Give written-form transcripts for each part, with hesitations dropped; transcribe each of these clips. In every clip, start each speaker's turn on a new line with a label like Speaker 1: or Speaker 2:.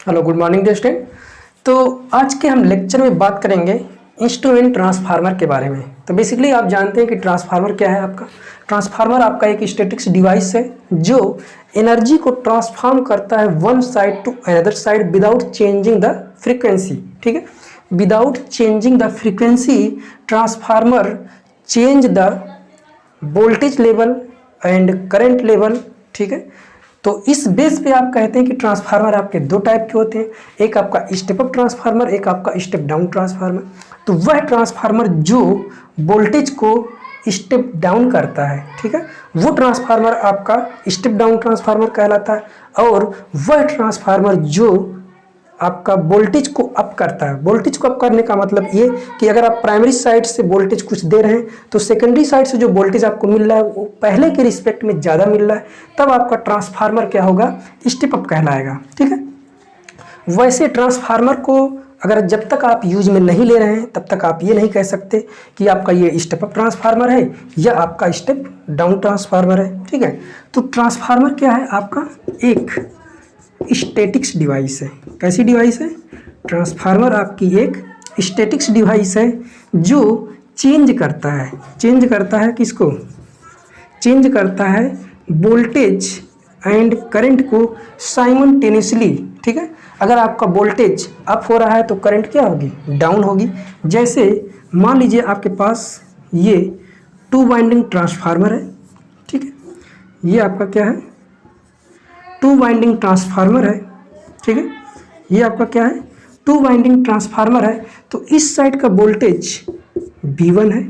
Speaker 1: Hello, good morning student. तो आज के हम लेक्चर में बात करेंगे इंस्ट्रूमेंट ट्रांसफार्मर के बारे में। तो बेसिकली आप जानते हैं कि ट्रांसफार्मर क्या है। आपका ट्रांसफार्मर आपका एक स्टैटिक्स डिवाइस है जो एनर्जी को ट्रांसफॉर्म करता है one side to another side without changing the frequency. ठीक है, without changing the frequency transformer change the voltage level and current level. ठीक है, तो इस बेस पे आप कहते हैं कि ट्रांसफार्मर आपके दो टाइप के होते हैं, एक आपका स्टेप अप ट्रांसफार्मर, एक आपका स्टेप डाउन ट्रांसफार्मर। तो वह ट्रांसफार्मर जो वोल्टेज को स्टेप डाउन करता है, ठीक है, वो ट्रांसफार्मर आपका स्टेप डाउन ट्रांसफार्मर कहलाता है। और वह ट्रांसफार्मर जो आपका वोल्टेज को अप करता है। वोल्टेज को अप करने का मतलब ये कि अगर आप प्राइमरी साइड से वोल्टेज कुछ दे रहे हैं तो सेकेंडरी साइड से जो वोल्टेज आपको मिल रहा है वो पहले के रिस्पेक्ट में ज़्यादा मिल रहा है, तब आपका ट्रांसफार्मर क्या होगा, स्टेप अप कहलाएगा। ठीक है, वैसे ट्रांसफार्मर को अगर जब तक आप यूज में नहीं ले रहे हैं तब तक आप ये नहीं कह सकते कि आपका ये स्टेप अप ट्रांसफार्मर है या आपका स्टेप डाउन ट्रांसफार्मर है। ठीक है, तो ट्रांसफार्मर क्या है, आपका एक स्टैटिक्स डिवाइस है। कैसी डिवाइस है? ट्रांसफार्मर आपकी एक स्टैटिक्स डिवाइस है जो चेंज करता है किसको? चेंज करता है वोल्टेज एंड करंट को साइमल्टेनियसली। ठीक है, अगर आपका वोल्टेज अप हो रहा है तो करंट क्या होगी, डाउन होगी। जैसे मान लीजिए आपके पास ये 2 वाइंडिंग ट्रांसफार्मर है। ठीक है, ये आपका क्या है, 2 वाइंडिंग ट्रांसफार्मर है। ठीक है, ये आपका क्या है, 2 वाइंडिंग ट्रांसफार्मर है। तो इस साइड का वोल्टेज V1 है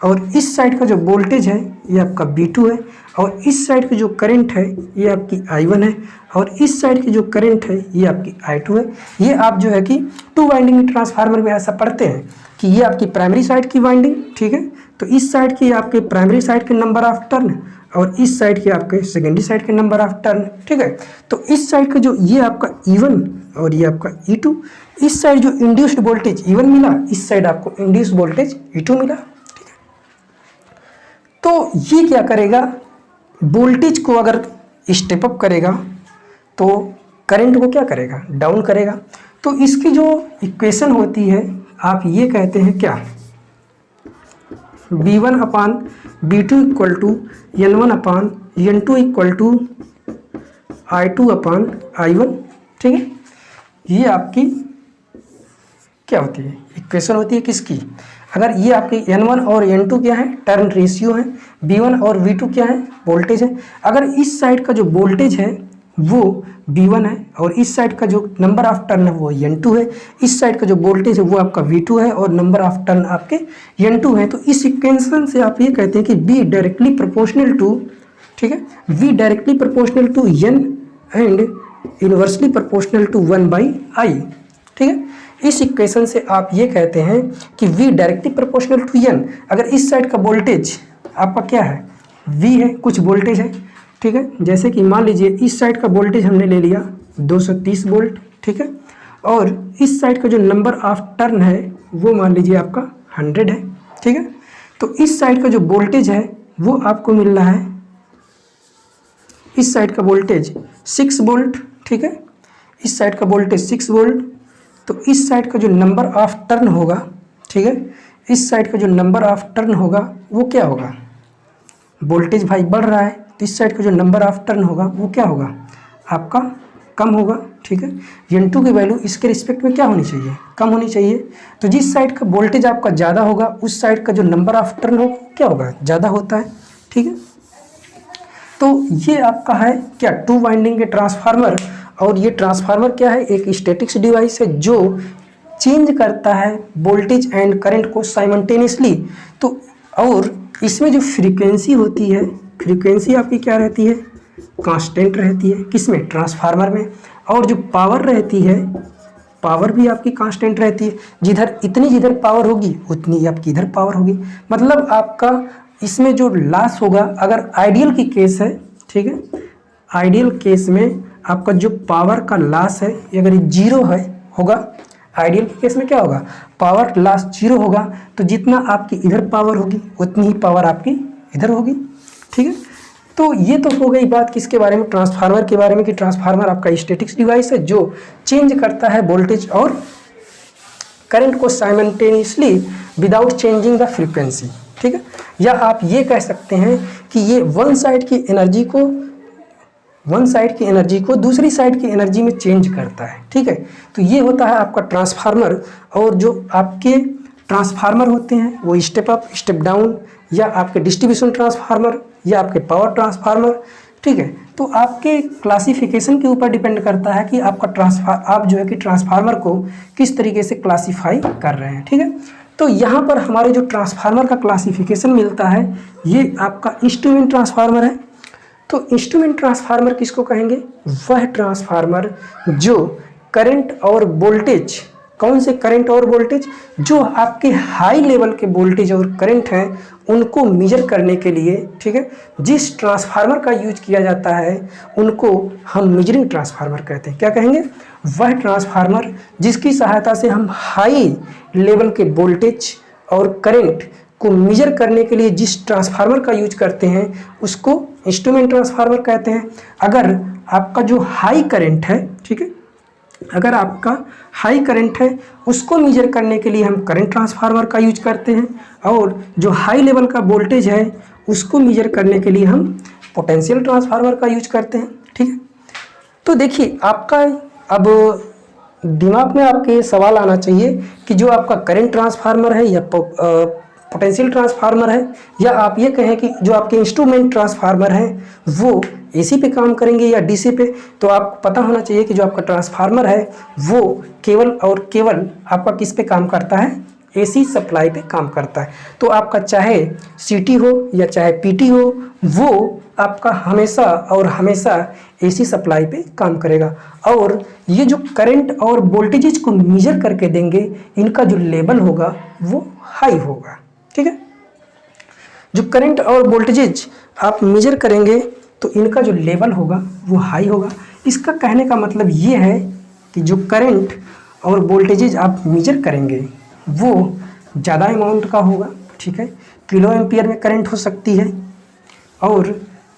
Speaker 1: और इस साइड का जो वोल्टेज है ये आपका V2 है, और इस साइड की जो करंट है ये आपकी I1 है, और इस साइड की जो करंट है ये आपकी I2 है। ये आप जो है कि 2 वाइंडिंग ट्रांसफार्मर में ऐसा पढ़ते हैं कि ये आपकी प्राइमरी साइड की वाइंडिंग, ठीक है, तो इस साइड की आपके प्राइमरी साइड के नंबर ऑफ टर्न और इस साइड के आपके सेकेंडरी साइड के नंबर ऑफ टर्न। ठीक है, तो इस साइड का जो ये आपका E1 और ये आपका E2, इस साइड जो इंड्यूस्ड वोल्टेज E1 मिला, इस साइड आपको इंड्यूस्ड वोल्टेज E2 मिला। ठीक है, तो ये क्या करेगा, वोल्टेज को अगर स्टेप अप करेगा तो करंट को क्या करेगा, डाउन करेगा। तो इसकी जो इक्वेशन होती है आप ये कहते हैं क्या, V1 upon V2 equal to N1 upon N2 equal to I2 upon I1। ठीक है, ये आपकी क्या होती है, इक्वेशन होती है किसकी? अगर ये आपकी N1 और N2 क्या है, टर्न रेशियो है, V1 और V2 क्या है, वोल्टेज है। अगर इस साइड का जो वोल्टेज है वो V1 है और इस साइड का जो नंबर ऑफ टर्न है वो N2 है, इस साइड का जो वोल्टेज है वो आपका V2 है और नंबर ऑफ टर्न आपके N2 है। तो इस इक्वेशन से आप ये कहते हैं कि V डायरेक्टली प्रोपोर्शनल टू, ठीक है, V directly proportional to N and inversely proportional to 1/I। ठीक है, इस इक्वेशन से आप ये कहते हैं कि V directly proportional to N। अगर इस साइड का वोल्टेज आपका क्या है, V है, कुछ वोल्टेज है। ठीक है, जैसे कि मान लीजिए इस साइड का वोल्टेज हमने ले लिया 230 वोल्ट। ठीक है, और इस साइड का जो नंबर ऑफ टर्न है वो मान लीजिए आपका 100 है। ठीक है, तो इस साइड का जो वोल्टेज है वो आपको मिल रहा है, इस साइड का वोल्टेज 6 वोल्ट। ठीक है, इस साइड का वोल्टेज 6 वोल्ट। तो इस साइड का जो नंबर ऑफ टर्न होगा, ठीक है, इस साइड का जो नंबर ऑफ टर्न होगा वो क्या होगा, वोल्टेज भाई बढ़ रहा है तो इस साइड का जो नंबर ऑफ टर्न होगा वो क्या होगा, आपका कम होगा। ठीक है, N2 की वैल्यू इसके रिस्पेक्ट में क्या होनी चाहिए, कम होनी चाहिए। तो जिस साइड का वोल्टेज आपका ज़्यादा होगा उस साइड का जो नंबर ऑफ टर्न होगा क्या होगा, ज़्यादा होता है। ठीक है, तो ये आपका है क्या, 2 वाइंडिंग के ट्रांसफार्मर। और ये ट्रांसफार्मर क्या है, एक स्टैटिक्स डिवाइस है जो चेंज करता है वोल्टेज एंड करंट को साइमल्टेनियसली। तो और इसमें जो फ्रीक्वेंसी होती है, फ्रीक्वेंसी आपकी क्या रहती है, कांस्टेंट रहती है, किसमें, ट्रांसफार्मर में। और जो पावर रहती है, पावर भी आपकी कांस्टेंट रहती है, जिधर पावर होगी उतनी आपकी इधर पावर होगी। मतलब आपका इसमें जो लॉस होगा, अगर आइडियल की केस है, ठीक है, आइडियल केस में आपका जो पावर का लॉस है अगर ये 0 है होगा, आइडियल के केस में क्या होगा, पावर लॉस 0 होगा। तो जितना आपकी इधर पावर होगी उतनी ही पावर आपकी इधर होगी। ठीक है, तो ये तो हो गई बात किसके बारे में, ट्रांसफार्मर के बारे में, कि ट्रांसफार्मर आपका स्टैटिक्स डिवाइस है जो चेंज करता है वोल्टेज और करंट को simultaneously without changing the frequency, ठीक है। या आप ये कह सकते हैं कि ये वन साइड की एनर्जी को दूसरी साइड की एनर्जी में चेंज करता है, ठीक है। तो ये होता है आपका ट्रांसफार्मर। और जो आपके ट्रांसफार्मर होते हैं वो स्टेप अप, स्टेप डाउन, या आपके डिस्ट्रीब्यूशन ट्रांसफार्मर, या आपके पावर ट्रांसफार्मर, ठीक है। तो आपके क्लासिफिकेशन के ऊपर डिपेंड करता है कि आपका आप जो है कि ट्रांसफार्मर को किस तरीके से क्लासीफाई कर रहे हैं, ठीक है। तो यहाँ पर हमारे जो ट्रांसफार्मर का क्लासिफिकेशन मिलता है ये आपका इंस्ट्रूमेंट ट्रांसफार्मर है। तो इंस्ट्रूमेंट ट्रांसफार्मर किसको कहेंगे, वह ट्रांसफार्मर जो करंट और वोल्टेज, कौन से करंट और वोल्टेज, जो आपके हाई लेवल के वोल्टेज और करंट हैं उनको मेजर करने के लिए, ठीक है, जिस ट्रांसफार्मर का यूज किया जाता है उनको हम मेजरिंग ट्रांसफार्मर कहते हैं। क्या कहेंगे, वह ट्रांसफार्मर जिसकी सहायता से हम हाई लेवल के वोल्टेज और करंट को मेजर करने के लिए जिस ट्रांसफार्मर का यूज करते हैं उसको इंस्ट्रूमेंट ट्रांसफार्मर कहते हैं। अगर आपका जो हाई करंट है, ठीक है, अगर आपका हाई करंट है उसको मेजर करने के लिए हम करंट ट्रांसफार्मर का यूज करते हैं, और जो हाई लेवल का वोल्टेज है उसको मेजर करने के लिए हम पोटेंशियल ट्रांसफार्मर का यूज करते हैं, ठीक है। तो देखिए आपका अब दिमाग में आपके सवाल आना चाहिए कि जो आपका करंट ट्रांसफार्मर है या पोटेंशियल ट्रांसफार्मर है, या आप ये कहें कि जो आपके इंस्ट्रूमेंट ट्रांसफार्मर है वो एसी पे काम करेंगे या डीसी पे, तो आपको पता होना चाहिए कि जो आपका ट्रांसफार्मर है वो केवल और केवल आपका किस पे काम करता है, एसी सप्लाई पे काम करता है। तो आपका चाहे सीटी हो या चाहे पीटी हो वो आपका हमेशा और हमेशा एसी सप्लाई पे काम करेगा। और ये जो करंट और वोल्टेजेस को मेजर करके देंगे इनका जो लेवल होगा वो हाई होगा, ठीक है। जो करंट और वोल्टेजेस आप मेजर करेंगे तो इनका जो लेवल होगा वो हाई होगा। इसका कहने का मतलब ये है कि जो करंट और वोल्टेजेस आप मेजर करेंगे वो ज़्यादा अमाउंट का होगा, ठीक है। किलो एम्पियर में करंट हो सकती है और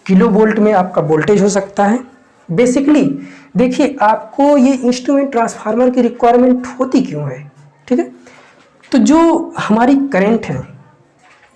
Speaker 1: किलो वोल्ट में आपका वोल्टेज हो सकता है। बेसिकली देखिए आपको ये इंस्ट्रूमेंट ट्रांसफार्मर की रिक्वायरमेंट होती क्यों है, ठीक है। तो जो हमारी करंट है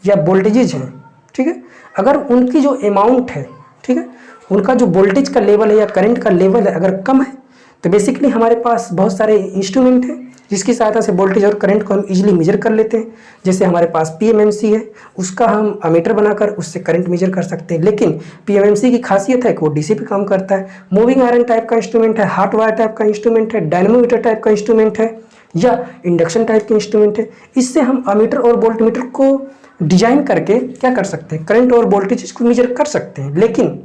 Speaker 1: या वोल्टेजेज हैं, ठीक है, अगर उनकी जो अमाउंट है, ठीक है, उनका जो वोल्टेज का लेवल है या करंट का लेवल है अगर कम है तो बेसिकली हमारे पास बहुत सारे इंस्ट्रूमेंट हैं जिसकी सहायता से वोल्टेज और करंट को हम इजीली मेजर कर लेते हैं। जैसे हमारे पास पीएमएमसी है, उसका हम अमीटर बनाकर उससे करंट मेजर कर सकते हैं। लेकिन पीएमएमसी की खासियत है कि वो डीसी पे काम करता है। मूविंग आयरन टाइप का इंस्ट्रूमेंट है, हॉट वायर टाइप का इंस्ट्रूमेंट है, डायनेमोमीटर टाइप का इंस्ट्रूमेंट है या इंडक्शन टाइप के इंस्ट्रूमेंट है। इससे हम अमीटर और वोल्टमीटर को डिजाइन करके क्या कर सकते हैं, करंट और वोल्टेज को मेजर कर सकते हैं। लेकिन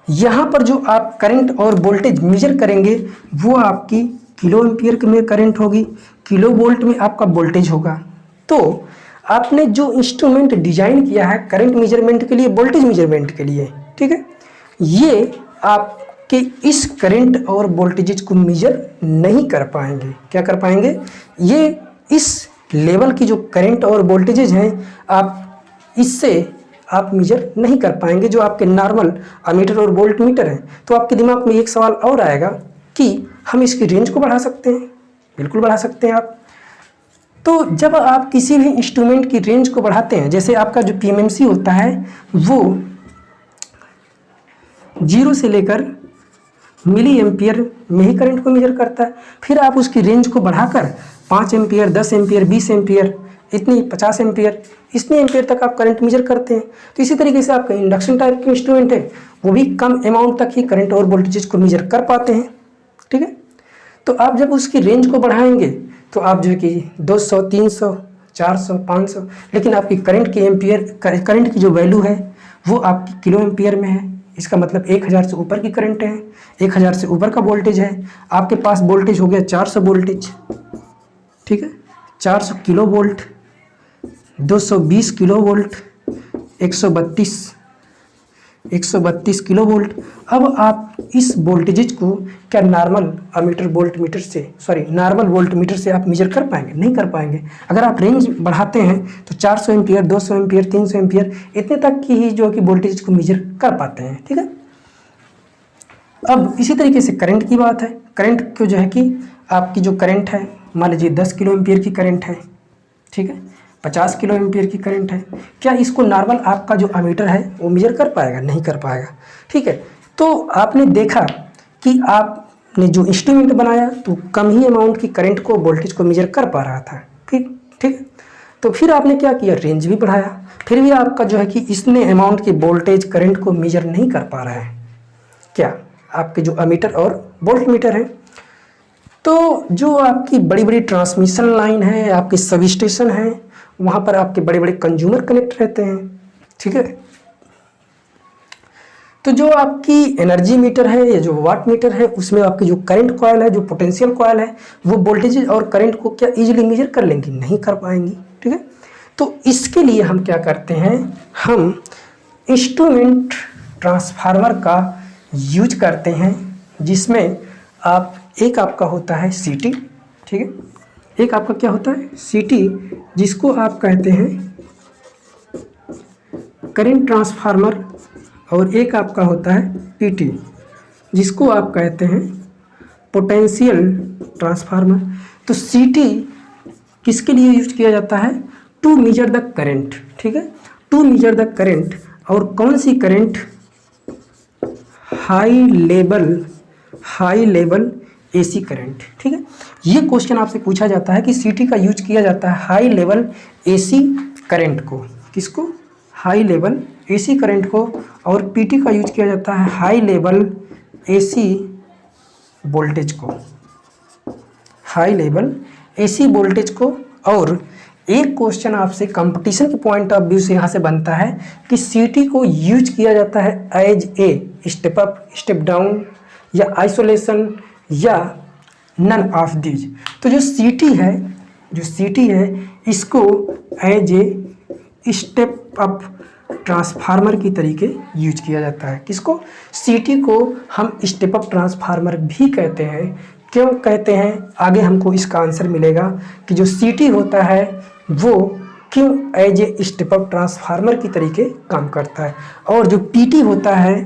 Speaker 1: यहाँ पर जो आप करंट और वोल्टेज मेजर करेंगे वो आपकी किलो एम्पियर में करंट होगी, किलो वोल्ट में आपका वोल्टेज होगा। तो आपने जो इंस्ट्रूमेंट डिजाइन किया है करंट मेजरमेंट के लिए, वोल्टेज मेजरमेंट के लिए, ठीक है, ये आपके इस करंट और वोल्टेज को मेजर नहीं कर पाएंगे। क्या कर पाएंगे, ये इस लेवल की जो करंट और वोल्टेजेज हैं आप इससे आप मेजर नहीं कर पाएंगे जो आपके नॉर्मल अमीटर और वोल्ट मीटर हैं। तो आपके दिमाग में एक सवाल और आएगा कि हम इसकी रेंज को बढ़ा सकते हैं। बिल्कुल बढ़ा सकते हैं आप। तो जब आप किसी भी इंस्ट्रूमेंट की रेंज को बढ़ाते हैं, जैसे आपका जो पीएमएमसी होता है वो 0 से लेकर मिली एम्पियर में ही करंट को मेजर करता है। फिर आप उसकी रेंज को बढ़ाकर 5 एम्पियर, 10 एम्पियर, 20 एम्पियर, इतनी 50 एम्पियर, इतनी एम्पियर तक आप करंट मेजर करते हैं। तो इसी तरीके से आपका इंडक्शन टाइप के इंस्ट्रूमेंट है वो भी कम अमाउंट तक ही करंट और वोल्टेज को मेजर कर पाते हैं, ठीक है। तो आप जब उसकी रेंज को बढ़ाएंगे तो आप जो है कि 200, 300, 400, 500, लेकिन आपकी करंट की एम्पियर, करंट की जो वैल्यू है वो आपकी किलो एम्पियर में है। इसका मतलब 1000 से ऊपर की करंट है, 1000 से ऊपर का वोल्टेज है। आपके पास वोल्टेज हो गया 400 वोल्टेज, ठीक है, 400 kilo volt, 220 kilo volt, 132 132 kilo volt. अब आप इस वोल्टेजेज को क्या नॉर्मल नॉर्मल वोल्ट मीटर से आप मेजर कर पाएंगे? नहीं कर पाएंगे। अगर आप रेंज बढ़ाते हैं तो 400 एम्पियर, 200 एम्पियर, 300 एम्पियर इतने तक की ही जो कि वोल्टेज को मेजर कर पाते हैं। ठीक है। अब इसी तरीके से करंट की बात है। करंट को जो है कि आपकी जो करंट है, मान लीजिए 10 किलो एम्पियर की करंट है, ठीक है, 50 किलो एम्पियर की करंट है, क्या इसको नॉर्मल आपका जो अमीटर है वो मेजर कर पाएगा? नहीं कर पाएगा। ठीक है। तो आपने देखा कि आपने जो इंस्ट्रूमेंट बनाया तो कम ही अमाउंट की करंट को, वोल्टेज को मेजर कर पा रहा था। ठीक ठीक। तो फिर आपने क्या किया? रेंज भी बढ़ाया, फिर भी आपका जो है कि इसने अमाउंट की वोल्टेज करंट को मेजर नहीं कर पा रहा है। क्या? आपके जो अमीटर और वोल्ट मीटर है। तो जो आपकी बड़ी बड़ी ट्रांसमिशन लाइन है, आपके सब स्टेशन है, वहाँ पर आपके बड़े बड़े कंज्यूमर कनेक्ट रहते हैं। ठीक है। तो जो आपकी एनर्जी मीटर है या जो वाट मीटर है, उसमें आपकी जो करंट कॉइल है, जो पोटेंशियल कॉइल है, वो वोल्टेज और करंट को क्या इजीली मेजर कर लेंगी? नहीं कर पाएंगी। ठीक है। तो इसके लिए हम क्या करते हैं? हम इंस्ट्रूमेंट ट्रांसफार्मर का यूज करते हैं, जिसमें एक आपका होता है सीटी। ठीक है। एक आपका क्या होता है? सीटी, जिसको आप कहते हैं करंट ट्रांसफार्मर, और एक आपका होता है पीटी, जिसको आप कहते हैं पोटेंशियल ट्रांसफार्मर। तो सीटी किसके लिए यूज किया जाता है? To measure the current. ठीक है। To measure the current. और कौन सी current? High level AC current. ठीक है। ये क्वेश्चन आपसे पूछा जाता है कि सीटी का यूज किया जाता है हाई लेवल एसी करंट को। किसको? हाई लेवल एसी करंट को। और पीटी का यूज किया जाता है हाई लेवल एसी वोल्टेज को। हाई लेवल एसी वोल्टेज को। और एक क्वेश्चन आपसे कंपटीशन के पॉइंट ऑफ व्यू से यहाँ से बनता है कि सीटी को यूज किया जाता है as a step up, step down, या आइसोलेशन, या नन ऑफ दीज। तो जो सीटी है इसको as a step up transformer की तरीके यूज किया जाता है। किसको? सीटी को हम स्टेप अप ट्रांसफार्मर भी कहते हैं। क्यों कहते हैं? आगे हमको इसका आंसर मिलेगा कि जो सीटी होता है वो क्यों as a step up transformer की तरीके काम करता है। और जो पीटी होता है,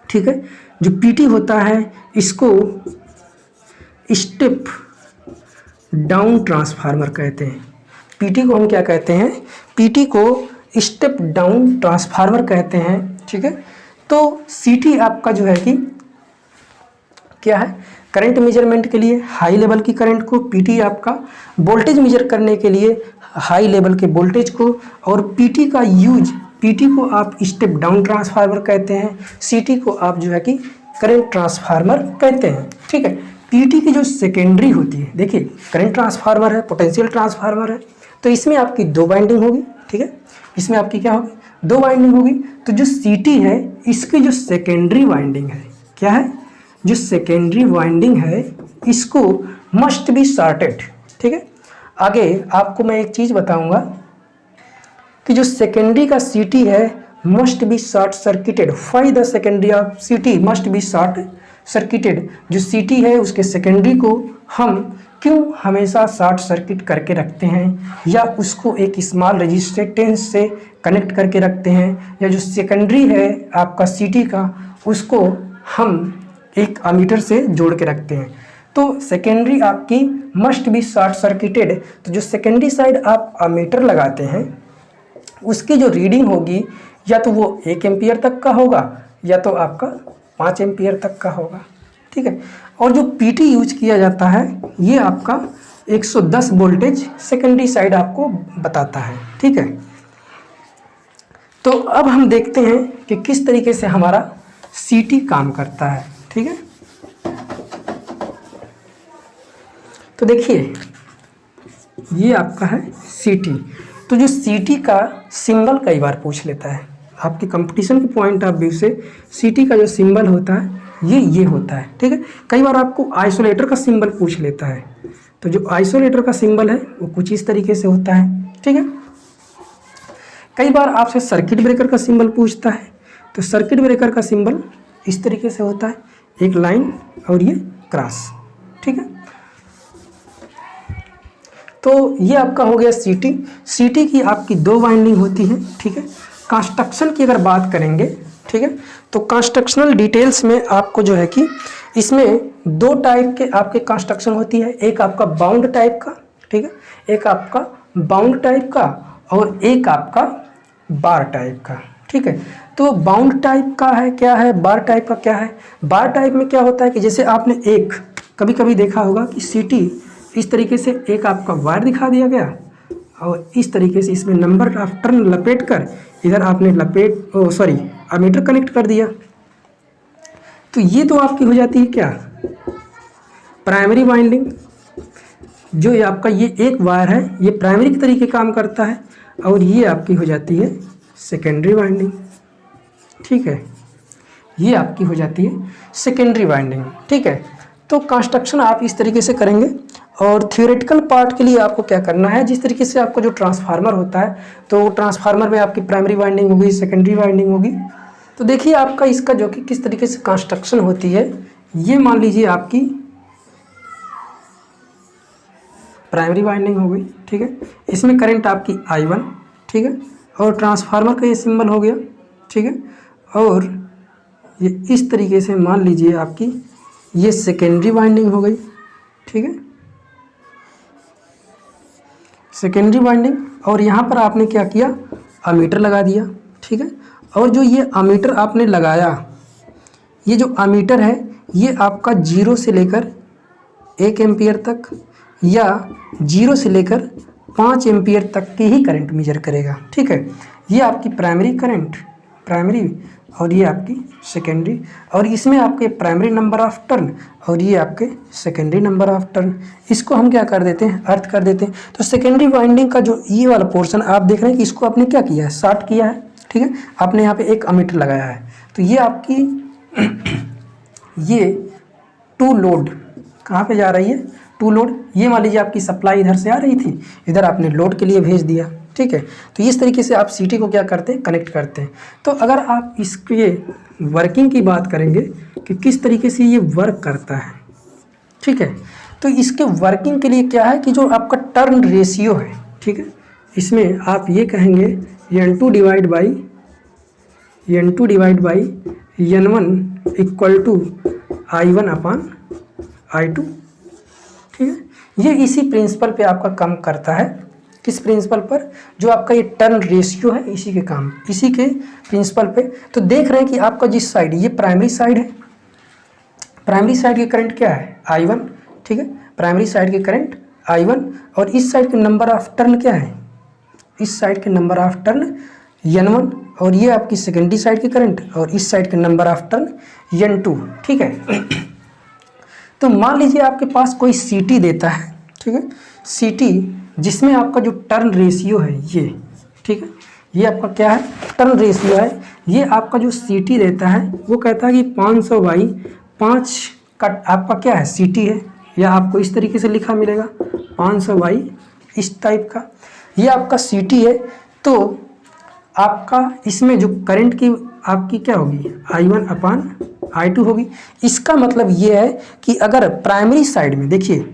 Speaker 1: ठीक है, जो पीटी होता है इसको स्टेप डाउन ट्रांसफार्मर कहते हैं। पीटी को हम क्या कहते हैं? पीटी को स्टेप डाउन ट्रांसफार्मर कहते हैं। ठीक है। तो सीटी आपका जो है कि क्या है? करंट मेजरमेंट के लिए हाई लेवल की करंट को, पीटी आपका वोल्टेज मेजर करने के लिए हाई लेवल के वोल्टेज को, और पीटी का यूज, पीटी को आप स्टेप डाउन ट्रांसफार्मर कहते हैं, सीटी को आप जो है कि करंट ट्रांसफार्मर कहते हैं। ठीक है। पीटी की जो सेकेंडरी होती है, देखिए करंट ट्रांसफार्मर है, पोटेंशियल ट्रांसफार्मर है, तो इसमें आपकी दो वाइंडिंग होगी। ठीक है। इसमें आपकी क्या होगी? दो वाइंडिंग होगी। तो जो सीटी है इसकी जो सेकेंडरी वाइंडिंग है, क्या है? जो सेकेंडरी वाइंडिंग है इसको मस्ट बी शॉर्टेड। ठीक है। आगे आपको मैं एक चीज़ बताऊंगा कि जो सेकेंडरी का सीटी है must be short circuited. Why the secondary of सीटी मस्ट बी शॉर्ट सर्किटेड? जो सीटी है उसके सेकेंडरी को हम क्यों हमेशा शॉर्ट सर्किट करके रखते हैं, या उसको एक स्मॉल रेजिस्टेंस से कनेक्ट करके रखते हैं, या जो सेकेंडरी है आपका सीटी का उसको हम एक अमीटर से जोड़ के रखते हैं। तो सेकेंडरी आपकी मस्ट बी शॉर्ट सर्किटेड। तो जो सेकेंडरी साइड आप अमीटर लगाते हैं उसकी जो रीडिंग होगी या तो वो 1 एम्पियर तक का होगा या तो आपका 5 एम्पियर तक का होगा। ठीक है। और जो पीटी यूज किया जाता है ये आपका 110 वोल्टेज सेकेंडरी साइड आपको बताता है। ठीक है। तो अब हम देखते हैं कि किस तरीके से हमारा सीटी काम करता है। ठीक है। तो देखिए ये आपका है सीटी। तो जो सीटी का सिंबल कई बार पूछ लेता है आपके कंपटीशन के पॉइंट ऑफ व्यू से। सीटी का जो सिंबल होता है ये होता है। ठीक है। कई बार आपको आइसोलेटर का सिंबल पूछ लेता है। तो जो आइसोलेटर का सिंबल है वो कुछ इस तरीके से होता है। ठीक है। कई बार आपसे सर्किट ब्रेकर का सिंबल पूछता है। तो सर्किट ब्रेकर का सिंबल इस तरीके से होता है, एक लाइन और ये क्रॉस, ठीक है। तो ये आपका हो गया सीटी। सीटी की आपकी 2 वाइंडिंग होती है, ठीक है। कंस्ट्रक्शन की अगर बात करेंगे, ठीक है, तो कंस्ट्रक्शनल डिटेल्स में आपको जो है कि इसमें 2 टाइप के आपके कंस्ट्रक्शन होती है, एक आपका बाउंड टाइप का, ठीक है, एक आपका बाउंड टाइप का और एक आपका बार टाइप का, ठीक है। तो बाउंड टाइप का है क्या है, बार टाइप का क्या है। बार टाइप में क्या होता है कि जैसे आपने एक कभी कभी देखा होगा कि सीटी इस तरीके से एक आपका वायर दिखा दिया गया और इस तरीके से इसमें नंबर ऑफ टर्न लपेट कर इधर आपने अमीटर कनेक्ट कर दिया। तो ये तो आपकी हो जाती है क्या, प्राइमरी वाइंडिंग। जो ये आपका ये एक वायर है ये प्राइमरी के तरीके काम करता है और ये आपकी हो जाती है सेकेंडरी वाइंडिंग, ठीक है। ये आपकी हो जाती है सेकेंडरी वाइंडिंग, ठीक है। तो कंस्ट्रक्शन आप इस तरीके से करेंगे और थियोरेटिकल पार्ट के लिए आपको क्या करना है, जिस तरीके से आपको जो ट्रांसफार्मर होता है तो ट्रांसफार्मर में आपकी प्राइमरी वाइंडिंग होगी, सेकेंडरी वाइंडिंग होगी। तो देखिए आपका इसका जो कि किस तरीके से कंस्ट्रक्शन होती है, ये मान लीजिए आपकी प्राइमरी वाइंडिंग हो गई, ठीक है। इसमें करंट आपकी I1, ठीक है, और ट्रांसफार्मर का ये सिंबल हो गया, ठीक है। और ये इस तरीके से मान लीजिए आपकी ये सेकेंडरी वाइंडिंग हो गई, ठीक है, सेकेंडरी वाइंडिंग। और यहाँ पर आपने क्या किया, अमीटर लगा दिया, ठीक है। और जो ये अमीटर आपने लगाया, ये जो अमीटर है ये आपका 0 से लेकर 1 एम्पियर तक या 0 से लेकर 5 एम्पियर तक की ही करंट मेजर करेगा, ठीक है। ये आपकी प्राइमरी करंट, प्राइमरी, और ये आपकी सेकेंडरी, और इसमें आपके प्राइमरी नंबर ऑफ टर्न और ये आपके सेकेंडरी नंबर ऑफ टर्न, इसको हम क्या कर देते हैं, अर्थ कर देते हैं। तो सेकेंडरी वाइंडिंग का जो ये वाला पोर्शन आप देख रहे हैं कि इसको आपने क्या किया है, शॉर्ट किया है, ठीक है। आपने यहाँ पे एक अमीटर लगाया है, तो ये आपकी ये टू लोड कहाँ पे जा रही है, टू लोड। ये मान लीजिए आपकी सप्लाई इधर से आ रही थी, इधर आपने लोड के लिए भेज दिया, ठीक है। तो इस तरीके से आप सीटी को क्या करते हैं, कनेक्ट करते हैं। तो अगर आप इसके वर्किंग की बात करेंगे कि किस तरीके से ये वर्क करता है, ठीक है, तो इसके वर्किंग के लिए क्या है कि जो आपका टर्न रेशियो है, ठीक है, इसमें आप ये कहेंगे N2 divide by N1 equal to I1 upon I2, ठीक है। ये इसी प्रिंसिपल पे आपका काम करता है, किस प्रिंसिपल पर, जो आपका ये टर्न रेशियो है इसी के प्रिंसिपल पे। तो देख रहे हैं कि आपका जिस साइड, ये प्राइमरी साइड है, प्राइमरी साइड की करंट क्या है, I1, ठीक है, प्राइमरी साइड की करंट I1, और इस साइड के नंबर ऑफ टर्न क्या है, इस साइड के नंबर ऑफ टर्न N1, और ये आपकी सेकेंडरी साइड की करंट, और इस साइड के नंबर ऑफ टर्न N2, ठीक है। तो मान लीजिए आपके पास कोई सीटी देता है, ठीक है, सीटी जिसमें आपका जो टर्न रेशियो है ये, ठीक है, ये आपका क्या है, टर्न रेशियो है। ये आपका जो सीटी देता है वो कहता है कि 500/5 का आपका क्या है, सीटी है, या आपको इस तरीके से लिखा मिलेगा 500 इस टाइप का, ये आपका सीटी है। तो आपका इसमें जो करंट की आपकी क्या होगी, I1 अपान I2 होगी। इसका मतलब ये है कि अगर प्राइमरी साइड में देखिए,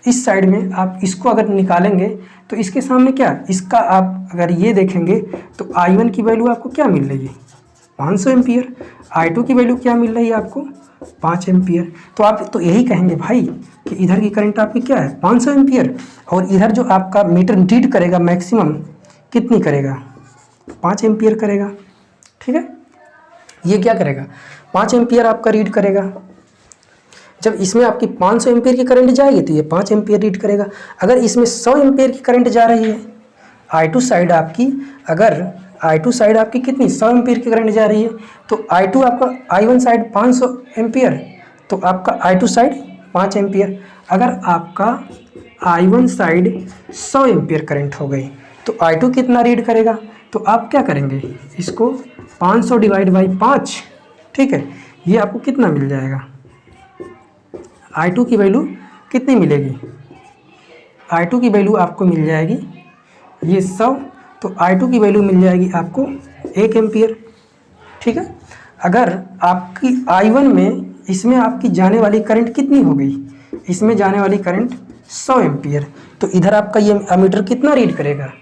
Speaker 1: इस साइड में आप इसको अगर निकालेंगे तो इसके सामने क्या, इसका आप अगर ये देखेंगे तो I1 की वैल्यू आपको क्या मिल रही है, 500 एम्पियर, I2 की वैल्यू क्या मिल रही है आपको, 5 एम्पियर। तो आप तो यही कहेंगे भाई कि इधर की करंट आपकी क्या है, 500 एम्पियर, और इधर जो आपका मीटर रीड करेगा मैक्सिमम कितनी करेगा, 5 एम्पियर करेगा, ठीक है। ये क्या करेगा, 5 एम्पियर आपका रीड करेगा। जब इसमें आपकी 500 एम्पियर की करंट जाएगी तो ये 5 एम्पियर रीड करेगा। अगर इसमें 100 एम्पियर की करंट जा रही है, I2 साइड आपकी, अगर I2 साइड आपकी कितनी 100 एम्पियर की करंट जा रही है, तो I2 आपका I1 साइड 500 एम्पियर, तो आपका I2 साइड 5 एम्पियर। अगर आपका I1 साइड 100 एम्पियर करंट हो गई तो I2 कितना रीड करेगा, तो आप क्या करेंगे, इसको 500 डिवाइड बाई 5, ठीक है, ये आपको कितना मिल जाएगा, I2 की वैल्यू कितनी मिलेगी, I2 की वैल्यू आपको मिल जाएगी ये 100, तो I2 की वैल्यू मिल जाएगी आपको 1 एम्पियर, ठीक है। अगर आपकी I1 में इसमें आपकी जाने वाली करंट कितनी हो गई, इसमें जाने वाली करंट 100 एम्पियर, तो इधर आपका ये अमीटर कितना रीड करेगा,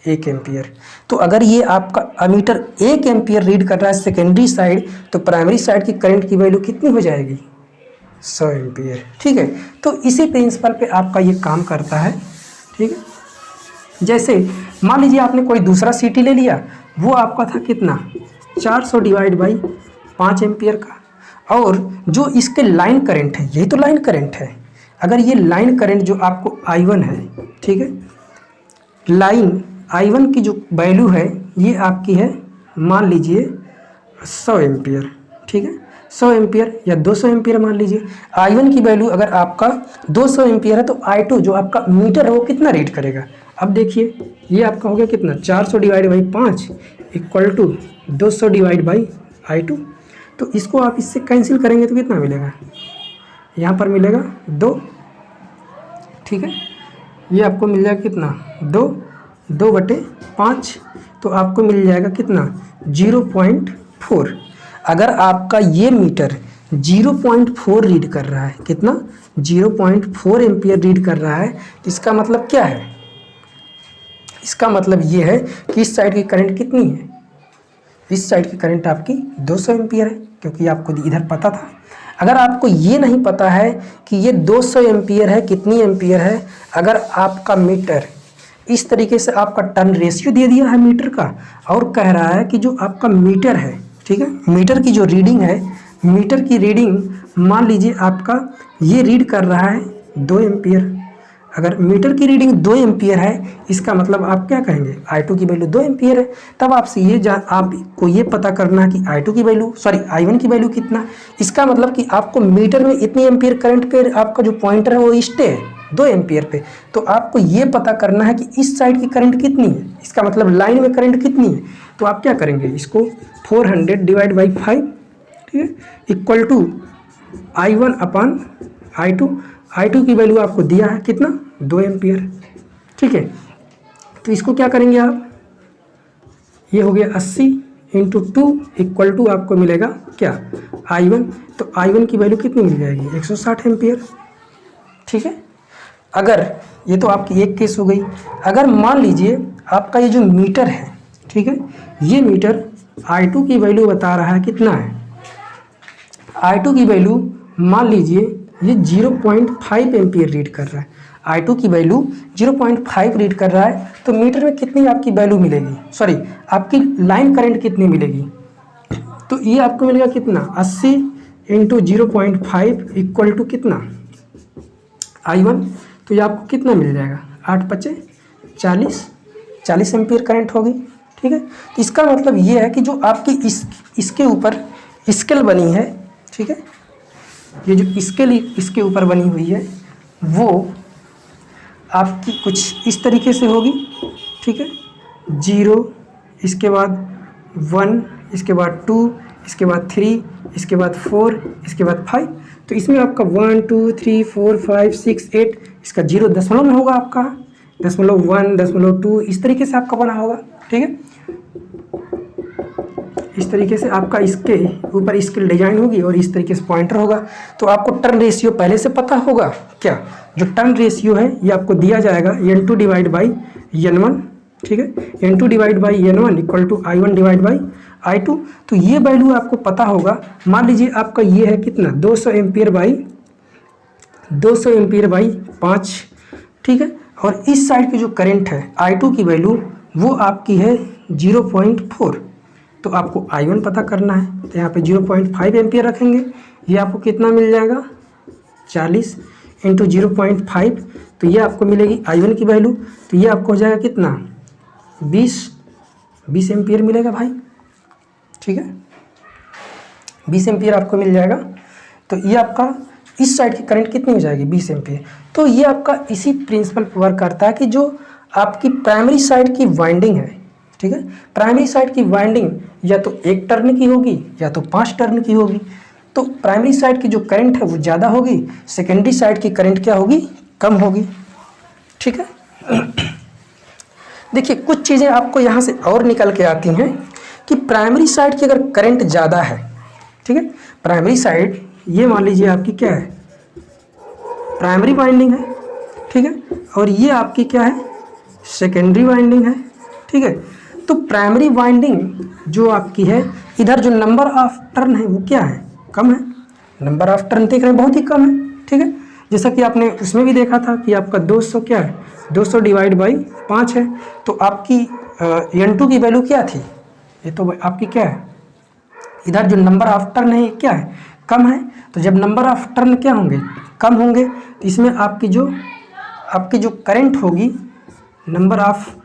Speaker 1: 1 एम्पियर। तो अगर ये आपका अमीटर 1 एम्पियर रीड कर रहा है सेकेंडरी साइड, तो प्राइमरी साइड की करंट की वैल्यू कितनी हो जाएगी, 100 एम्पियर। ठीक है, तो इसी प्रिंसिपल पे आपका ये काम करता है। ठीक है, जैसे मान लीजिए आपने कोई दूसरा सिटी ले लिया, वो आपका था कितना, 400 डिवाइड बाई 5 एम्पियर का, और जो इसके लाइन करंट है, यही तो लाइन करंट है। अगर ये लाइन करंट जो आपको I1 है, ठीक है, लाइन I1 की जो वैल्यू है ये आपकी है, मान लीजिए 100 एम्पियर। ठीक है, 100 एम्पियर या 200 एम्पियर मान लीजिए। I1 की वैल्यू अगर आपका 200 एम्पियर है, तो I2 जो आपका मीटर है वो कितना रीड करेगा। अब देखिए ये आपका हो गया कितना, 400 divide by 5 equal to 200 divide by I2। तो इसको आप इससे कैंसिल करेंगे तो कितना मिलेगा, यहाँ पर मिलेगा 2। ठीक है, ये आपको मिल जाएगा कितना, 2/5, तो आपको मिल जाएगा कितना, 0.4। अगर आपका ये मीटर 0.4 रीड कर रहा है, कितना, 0.4 एम्पियर रीड कर रहा है, इसका मतलब क्या है, इसका मतलब ये है कि इस साइड की करंट कितनी है, इस साइड की करंट आपकी 200 एम्पियर है, क्योंकि आपको इधर पता था। अगर आपको ये नहीं पता है कि ये 200 एम्पियर है, कितनी एम्पियर है, अगर आपका मीटर इस तरीके से आपका टर्न रेशियो दे दिया है मीटर का, और कह रहा है कि जो आपका मीटर है, ठीक है, मीटर की जो रीडिंग है, मीटर की रीडिंग मान लीजिए आपका ये रीड कर रहा है 2 एम्पियर। अगर मीटर की रीडिंग 2 एम्पियर है, इसका मतलब आप क्या कहेंगे, I2 की वैल्यू 2 एम्पियर है। तब आपसे ये आपको ये पता करना कि I2 की वैल्यू, सॉरी I1 की वैल्यू कितना। इसका मतलब कि आपको मीटर में इतनी एम्पियर करंट पे आपका जो पॉइंटर है वो स्टे है 2 एम्पियर पे। तो आपको ये पता करना है कि इस साइड की करंट कितनी है, इसका मतलब लाइन में करंट कितनी है। तो आप क्या करेंगे, इसको 400 डिवाइड बाई 5, ठीक है, equal to I1 upon I2। I2 की वैल्यू आपको दिया है कितना, 2 एम्पियर। ठीक है, तो इसको क्या करेंगे आप, ये हो गया 80 इंटू 2 इक्वल टू आपको मिलेगा क्या, I1। तो I1 की वैल्यू कितनी मिल जाएगी, 160 एम्पियर। ठीक है, अगर ये तो आपकी एक केस हो गई। अगर मान लीजिए आपका ये जो मीटर है, ठीक है, ये मीटर I2 की वैल्यू बता रहा है कितना है, I2 की वैल्यू मान लीजिए ये 0.5 एम्पियर रीड कर रहा है, I2 की वैल्यू 0.5 रीड कर रहा है, तो मीटर में कितनी आपकी वैल्यू मिलेगी, सॉरी आपकी लाइन करंट कितनी मिलेगी। तो ये आपको मिलेगा कितना, 80 इंटू 0.5 इक्वल टू कितना, I1। तो ये आपको कितना मिल जाएगा, 8×5 = 40 एम्पियर करंट होगी। ठीक है, तो इसका मतलब ये है कि जो आपकी इसके ऊपर स्केल बनी है, ठीक है, ये जो स्केल इसके ऊपर बनी हुई है वो आपकी कुछ इस तरीके से होगी। ठीक है, 0, इसके बाद 1, इसके बाद 2, इसके बाद 3, इसके बाद 4, इसके बाद 5। तो इसमें आपका 1 2 3 4 5 6 8, इसका 0 दशमलव में होगा, आपका 0.1 0.2 इस तरीके से आपका बना होगा। ठीक है, इस तरीके से आपका इसके ऊपर स्केल डिजाइन होगी और इस तरीके से पॉइंटर होगा। तो आपको टर्न रेशियो पहले से पता होगा क्या, जो टर्न रेशियो है ये आपको दिया जाएगा N2 डिवाइड बाई N1। ठीक है, N2 divide by N1 equal to I1 divide by I2। तो ये वैल्यू आपको पता होगा। मान लीजिए आपका ये है कितना, 200 एम्पियर बाई 5। ठीक है, और इस साइड की जो करंट है I2 की वैल्यू वो आपकी है 0.4। तो आपको I1 पता करना है, तो यहाँ पे 0.5 एम्पियर रखेंगे, ये आपको कितना मिल जाएगा, 40 इंटू 0.5। तो ये आपको मिलेगी I1 की वैल्यू, तो ये आपको हो जाएगा कितना, 20 एम्पियर मिलेगा भाई। ठीक है, 20 एम्पियर आपको मिल जाएगा। तो ये आपका इस साइड की करंट कितनी हो जाएगी, 20 एम्पियर। तो ये आपका इसी प्रिंसिपल पर वर्क करता है कि जो आपकी प्राइमरी साइड की वाइंडिंग है, ठीक है, प्राइमरी साइड की वाइंडिंग या तो 1 टर्न की होगी या तो 5 टर्न की होगी। तो प्राइमरी साइड की जो करंट है वो ज़्यादा होगी, सेकेंडरी साइड की करंट क्या होगी, कम होगी। ठीक है, देखिए कुछ चीज़ें आपको यहाँ से और निकल के आती हैं कि प्राइमरी साइड की अगर करंट ज़्यादा है, ठीक है, प्राइमरी साइड ये मान लीजिए आपकी क्या है, प्राइमरी वाइंडिंग है, ठीक है, और ये आपकी क्या है, सेकेंडरी वाइंडिंग है, ठीक है। तो प्राइमरी वाइंडिंग जो आपकी है, इधर जो नंबर ऑफ टर्न है वो क्या है, कम है, नंबर ऑफ टर्न देख रहे हैं बहुत ही कम है, ठीक है। जैसा कि आपने उसमें भी देखा था कि आपका 200 क्या है, 200 डिवाइड बाई 5 है, तो आपकी N2 की वैल्यू क्या थी, ये तो आपकी क्या है, इधर जो नंबर ऑफ टर्न है ये क्या है, कम है। तो जब नंबर ऑफ टर्न क्या होंगे, कम होंगे, तो इसमें आपकी जो करंट होगी, नंबर ऑफ,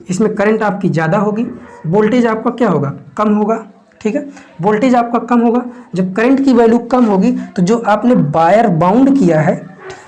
Speaker 1: इसमें करंट आपकी ज़्यादा होगी, वोल्टेज आपका क्या होगा, कम होगा, ठीक है, वोल्टेज आपका कम होगा। जब करंट की वैल्यू कम होगी तो जो आपने वायर बाउंड किया है,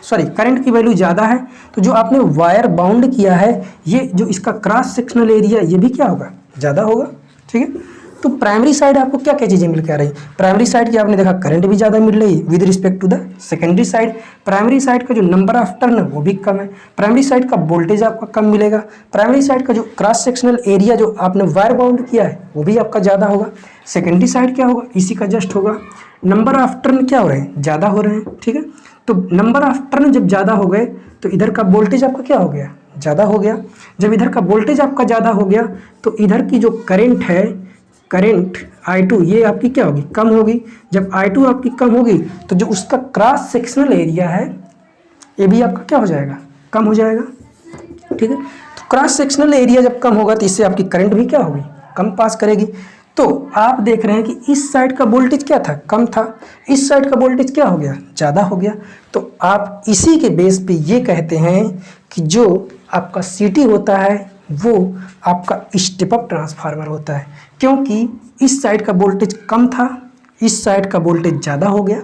Speaker 1: सॉरी करंट की वैल्यू ज़्यादा है तो जो आपने वायर बाउंड किया है, ये जो इसका क्रॉस सेक्शनल एरिया ये भी क्या होगा, ज़्यादा होगा, ठीक है। तो प्राइमरी साइड आपको क्या क्या चीज़ें मिल के आ रही, प्राइमरी साइड की आपने देखा करंट भी ज़्यादा मिल रही है with respect to the secondary side. Primary side का जो नंबर ऑफ टर्न है वो भी कम है, प्राइमरी साइड का वोल्टेज आपका कम मिलेगा, प्राइमरी साइड का जो क्रॉस सेक्शनल एरिया जो आपने वायर बाउंड किया है वो भी आपका ज़्यादा होगा। सेकेंडरी साइड क्या होगा, इसी का जस्ट होगा, नंबर ऑफ टर्न क्या हो रहे हैं, ज़्यादा हो रहे हैं, ठीक है। तो नंबर ऑफ टर्न जब ज़्यादा हो गए तो इधर का वोल्टेज आपका क्या हो गया, ज़्यादा हो गया। जब इधर का वोल्टेज आपका ज़्यादा हो गया तो इधर की जो करंट है, करंट I2 ये आपकी क्या होगी, कम होगी। जब I2 आपकी कम होगी तो जो उसका क्रॉस सेक्शनल एरिया है ये भी आपका क्या हो जाएगा, कम हो जाएगा, ठीक है। तो क्रॉस सेक्शनल एरिया जब कम होगा तो इससे आपकी करंट भी क्या होगी, कम पास करेगी। तो आप देख रहे हैं कि इस साइड का वोल्टेज क्या था, कम था, इस साइड का वोल्टेज क्या हो गया, ज़्यादा हो गया। तो आप इसी के बेस पे ये कहते हैं कि जो आपका CT होता है वो आपका स्टेप अप ट्रांसफार्मर होता है, क्योंकि इस साइड का वोल्टेज कम था, इस साइड का वोल्टेज ज़्यादा हो गया,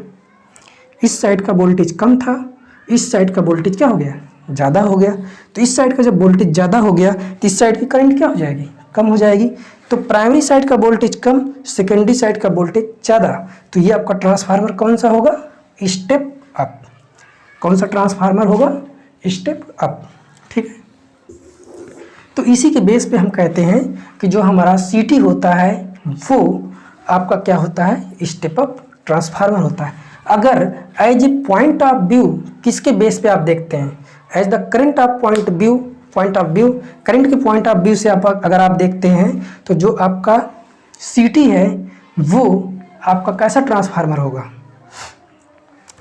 Speaker 1: इस साइड का वोल्टेज कम था, इस साइड का वोल्टेज क्या हो गया, ज़्यादा हो गया। तो इस साइड का जब वोल्टेज ज़्यादा हो गया तो इस साइड की करंट क्या हो जाएगी, कम हो जाएगी। तो प्राइमरी साइड का वोल्टेज कम, सेकेंडरी साइड का वोल्टेज ज़्यादा, तो ये आपका ट्रांसफार्मर कौन सा होगा, स्टेप अप। कौन सा ट्रांसफार्मर होगा, स्टेप अप, ठीक है। तो इसी के बेस पे हम कहते हैं कि जो हमारा CT होता है वो आपका क्या होता है, स्टेप अप ट्रांसफार्मर होता है। अगर as a point of view किसके बेस पे आप देखते हैं, as the current of point of view, current के पॉइंट ऑफ व्यू से आप अगर आप देखते हैं तो जो आपका CT है वो आपका कैसा ट्रांसफार्मर होगा,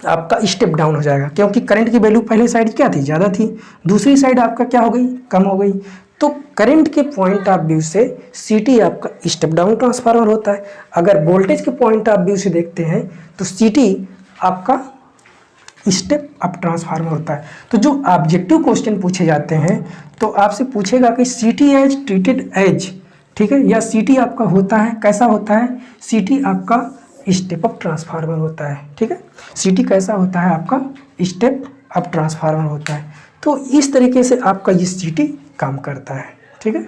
Speaker 1: आपका स्टेप डाउन हो जाएगा, क्योंकि करंट की वैल्यू पहले साइड क्या थी, ज़्यादा थी, दूसरी साइड आपका क्या हो गई, कम हो गई। तो करंट के पॉइंट ऑफ व्यू से CT आपका स्टेप डाउन ट्रांसफार्मर होता है। अगर वोल्टेज के पॉइंट ऑफ व्यू से देखते हैं तो CT आपका स्टेप अप ट्रांसफार्मर होता है। तो जो ऑब्जेक्टिव क्वेश्चन पूछे जाते हैं तो आपसे पूछेगा कि CT एज ट्रीटेड एज, ठीक है, या CT आपका होता है कैसा होता है, CT आपका स्टेप अप ट्रांसफार्मर होता है, ठीक है। CT कैसा होता है, आपका स्टेप अप ट्रांसफार्मर होता है। तो इस तरीके से आपका ये CT काम करता है, ठीक है।